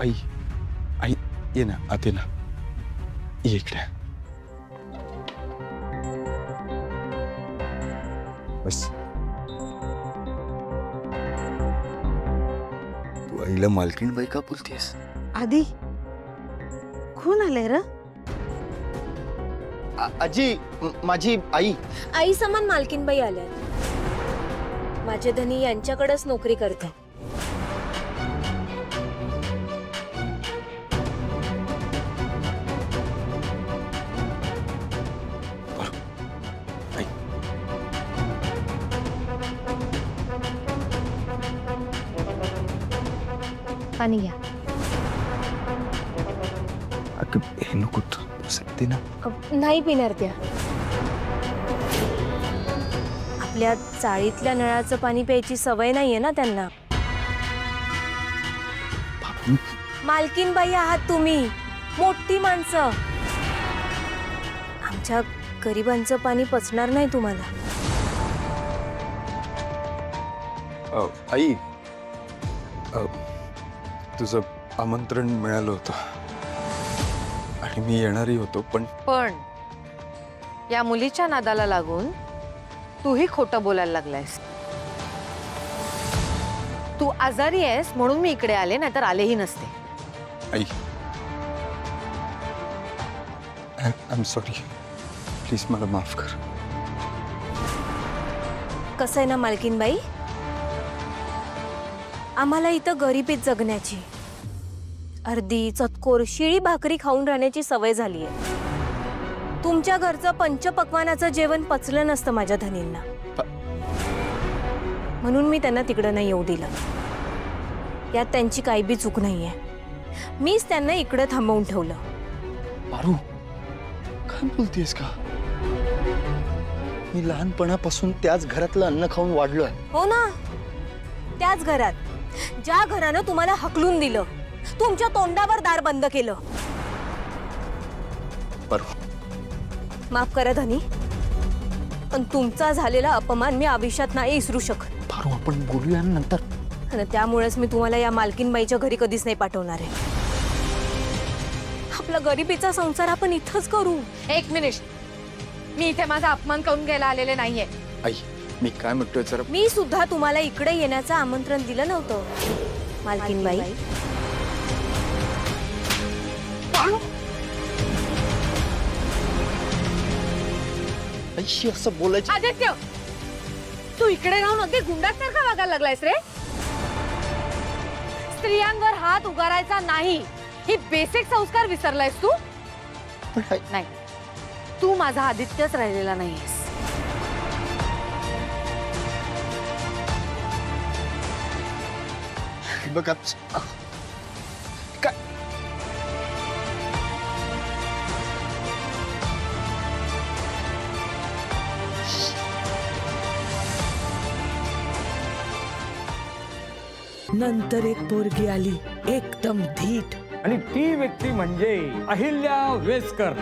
आई आई ये ना आते ना ये इकडे बस तू आईला मालकीणबाई का बोलतेस? आधी कोण आलंय र? आजी माझी आई आई समान मालकीनबाई आल्या. माझे धनी यांच्याकडेच नोकरी करते. पाणी घ्या. अगं हे नको सकते ना. नाही पिणार त्या. आपल्या चाळीतल्या नळाचं पाणी प्यायची सवय नाहीये ना त्यांना. मालकीनबाई आहात तुम्ही, मोठी माणसं. आमच्या गरिबांचं पाणी पचणार नाही तुम्हाला. आई तुझं आमंत्रण मिळालं होतं आणि मी येणारही होतो पण या मुलीच्या नादाला लागून तूही खोटं बोलायला लागलायस. तू आजारी आहेस म्हणून मी इकडे आले, नाहीतर आलेही नसते. आई आय एम सॉरी, प्लीज मला माफ कर. कसं आहे ना मालकीनबाई, आम्हाला इथं गरिबीत जगण्याची, अर्धी चतकोर शिळी भाकरी खाऊन राहण्याची सवय झाली आहे. तुमच्या घरचं पंचपक्वानाचं जेवण पचलं नसतं माझ्या धनींना, म्हणून मी त्यांना तिकडं नाही येऊ दिलं. यात त्यांची काही बी चूक नाहीये. मीच त्यांना इकडे थांबवून ठेवलं. पारू काय बोलतेस का? मी लहानपणापासून त्याच घरातलं अन्न खाऊन वाढलोय. हो ना, त्याच घरात ज्या घरानं तुम्हाला हकलून दिलं, तुमच्या तोंडावर दार बंद केलं. माफ करा धनी, पण तुमचा झालेला अपमान मी आयुष्यात नाही विसरू शकत. पारू आपण बोलूया नंतर. आणि त्यामुळेच मी तुम्हाला या मालकीनबाईच्या घरी कधीच नाही पाठवणार आहे. आपला गरिबीचा संसार आपण इथंच करू. एक मिनिट, मी इथे माझा अपमान करून घ्यायला आलेले नाहीये. आई मी काय म्हणतोय जरा. मी सुद्धा तुम्हाला इकडे येण्याचं आमंत्रण दिलं नव्हतं मालकीनबाई. आई असं बोलायचं? आदित्य, तू इकडे राहून अगदी गुंडासारखा वागायला लागलायस रे. स्त्रियांवर हात उगारायचा नाही, ही बेसिक संस्कार विसरलायस तू. नाही, तू माझा आदित्यच राहिलेला नाहीयेस. बघा काय नंतर एक पोरगी आली, एकदम धीट, आणि ती व्यक्ती म्हणजे अहिल्या वेसकर.